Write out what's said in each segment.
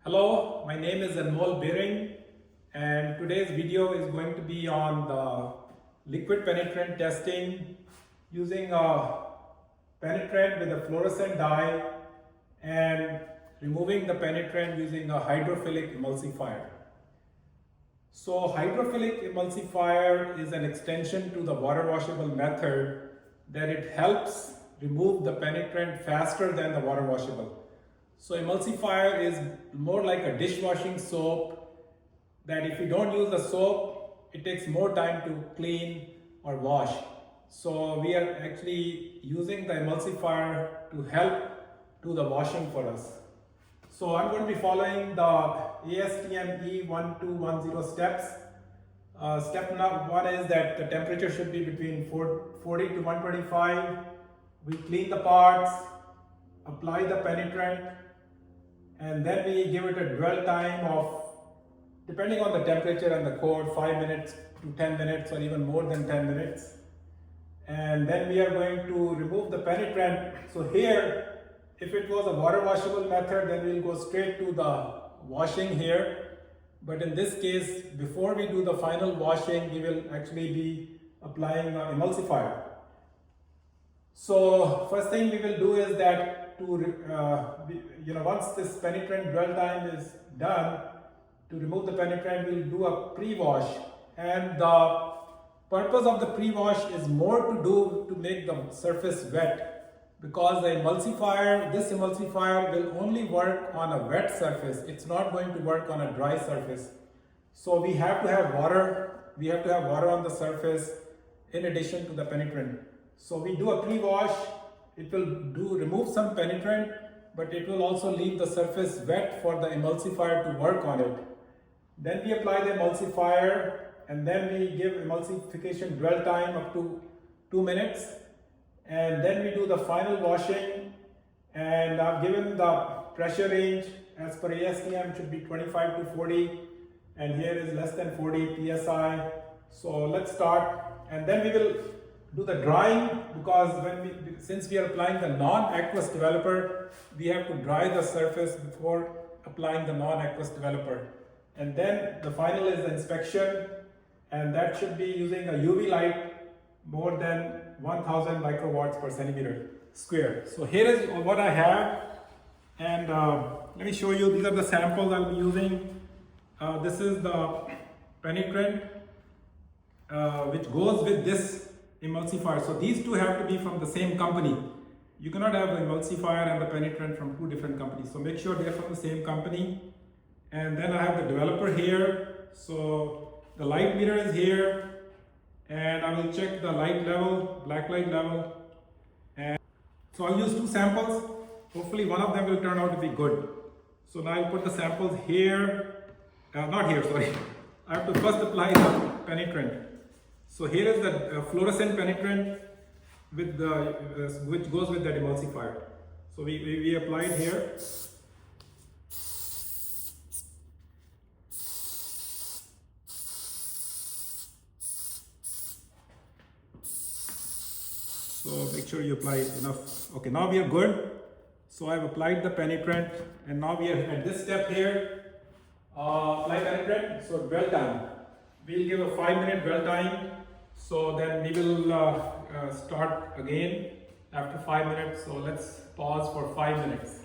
Hello, my name is Birring, and today's video is going to be on the liquid penetrant testing using a penetrant with a fluorescent dye and removing the penetrant using a hydrophilic emulsifier. So hydrophilic emulsifier is an extension to the water washable method that it helps remove the penetrant faster than the water washable. So emulsifier is more like a dishwashing soap that if you don't use the soap, it takes more time to clean or wash. So we are actually using the emulsifier to help do the washing for us. So I'm going to be following the ASTM E1210 steps. Step number 1 is that the temperature should be between 40 to 125. We clean the parts, apply the penetrant, and then we give it a dwell time of, depending on the temperature and the code, 5 minutes to 10 minutes or even more than 10 minutes. And then we are going to remove the penetrant. So here, if it was a water washable method, then we'll go straight to the washing here. But in this case, before we do the final washing, we will actually be applying an emulsifier. So first thing we will do is that once this penetrant dwell time is done, to remove the penetrant, we'll do a pre-wash. And the purpose of the pre-wash is more to do to make the surface wet, because the emulsifier, this emulsifier will only work on a wet surface. It's not going to work on a dry surface. So we have to have water. We have to have water on the surface in addition to the penetrant. So we do a pre-wash. It will remove some penetrant, but it will also leave the surface wet for the emulsifier to work on it. Then we apply the emulsifier, and then we give emulsification dwell time up to 2 minutes. And then we do the final washing, and I've given the pressure range as per ASTM should be 25 to 40, and here is less than 40 psi. So let's start, and then we will do the drying, because since we are applying the non-aqueous developer, we have to dry the surface before applying the non-aqueous developer. And then the final is the inspection, and that should be using a UV light more than 1000 microwatts per centimeter square. So here is what I have, and let me show you. These are the samples I'll be using. This is the penetrant which goes with this emulsifier. So these two have to be from the same company. You cannot have the emulsifier and the penetrant from two different companies. So make sure they're from the same company. And then I have the developer here. So the light meter is here. And I will check the light level, black light level. And so I'll use two samples. Hopefully one of them will turn out to be good. So now I'll put the samples here. Not here, sorry. I have to first apply the penetrant. So here is the fluorescent penetrant with the which goes with that emulsifier. So we apply it here. So make sure you apply enough. Okay, now we are good. So I've applied the penetrant, and now we are at this step here. Apply penetrant. So dwell time. We'll give a 5-minute dwell time. So then we will start again after 5 minutes. So let's pause for 5 minutes.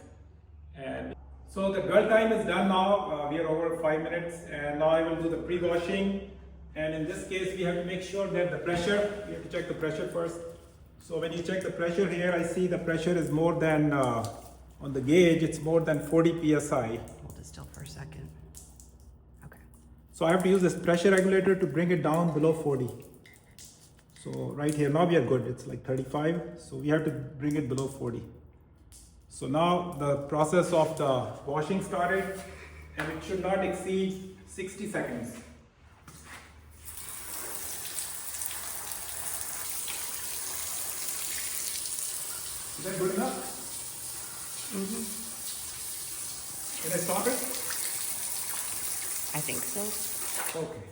And so the dwell time is done now. We are over 5 minutes, and now I will do the pre-washing. And in this case, we have to make sure that the pressure, we have to check the pressure first. So when you check the pressure here, I see the pressure is more than, on the gauge, it's more than 40 psi. Hold it still for a second. Okay. So I have to use this pressure regulator to bring it down below 40. So right here, now we are good. It's like 35. So we have to bring it below 40. So now the process of the washing started, and it should not exceed 60 seconds. Is that good enough? Mm-hmm. Can I stop it? I think so. Okay.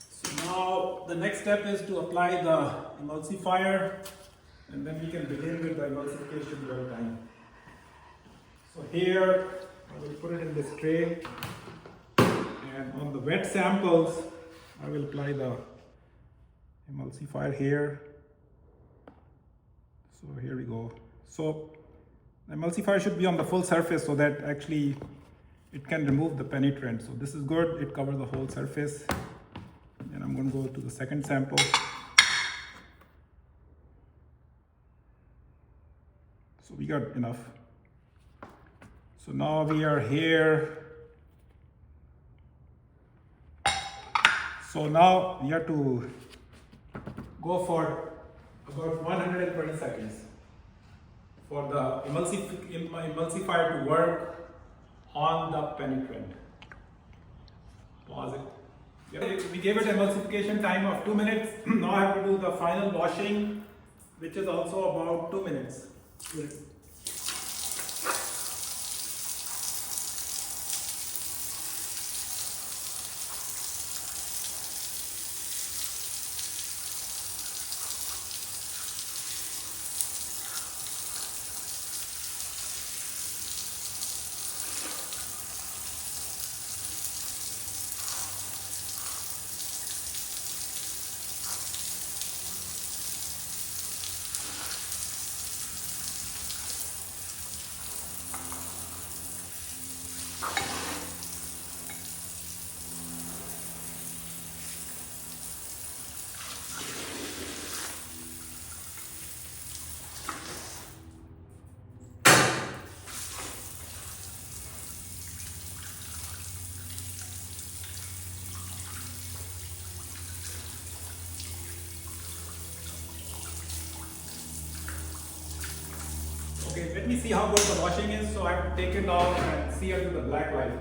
So now the next step is to apply the emulsifier, and then we can begin with the emulsification dwell time. So here I will put it in this tray, and on the wet samples, I will apply the emulsifier here. So here we go. So the emulsifier should be on the full surface so that actually it can remove the penetrant. So this is good, it covers the whole surface. And I'm going to go to the second sample. So we got enough. So now we are here. So now we have to go for about 120 seconds for the emulsifier to work on the penetrant. Pause it. We gave it emulsification time of 2 minutes. Now I have to do the final washing, which is also about 2 minutes. Okay, let me see how good the washing is. So I have to take it off and see under the black light.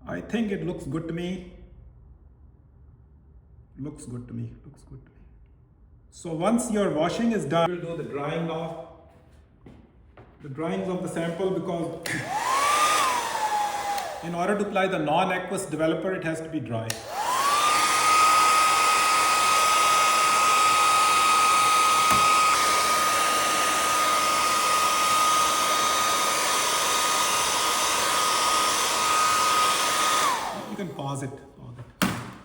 I think it looks good to me. Looks good to me. Looks good to me. So once your washing is done, we'll do the drying now. The drying of the sample, because in order to apply the non-aqueous developer, it has to be dry. Pause it.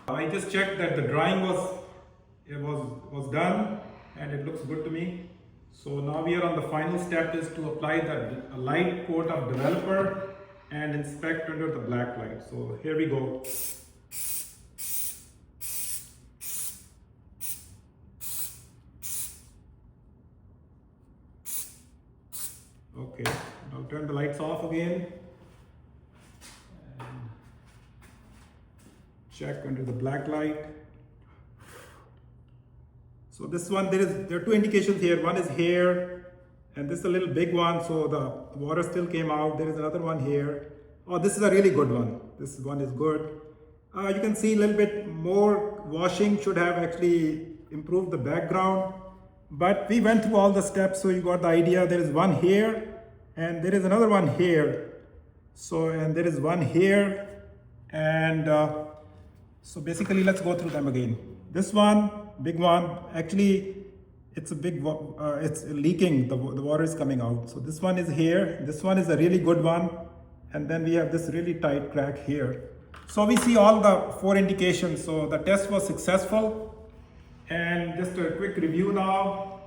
I just checked that the drying was done and it looks good to me. So now we are on the final step, is to apply a light coat of developer and inspect under the black light. So here we go. Okay, I'll turn the lights off again. Check under the black light. So this one, there are two indications here. One is here, and this is a little big one, so the water still came out. There is another one here. Oh, this is a really good one. This one is good. You can see a little bit more washing should have actually improved the background. But we went through all the steps, so you got the idea. There is one here, and there is another one here. So, and there is one here, and so basically, let's go through them again. This one, big one, actually, it's a big, it's leaking, the water is coming out. So this one is here, this one is a really good one, and then we have this really tight crack here. So we see all the 4 indications. So the test was successful. And just a quick review now,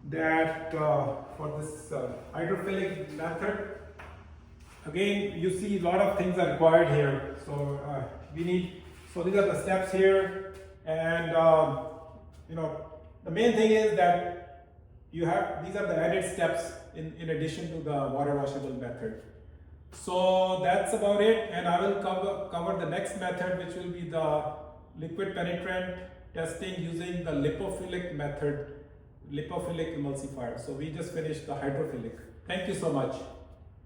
that for this hydrophilic method, again, you see a lot of things are required here. So so these are the steps here, and the main thing is that these are the added steps in addition to the water washable method. So that's about it, and I will cover the next method, which will be the liquid penetrant testing using the lipophilic method, lipophilic emulsifier. So we just finished the hydrophilic. Thank you so much.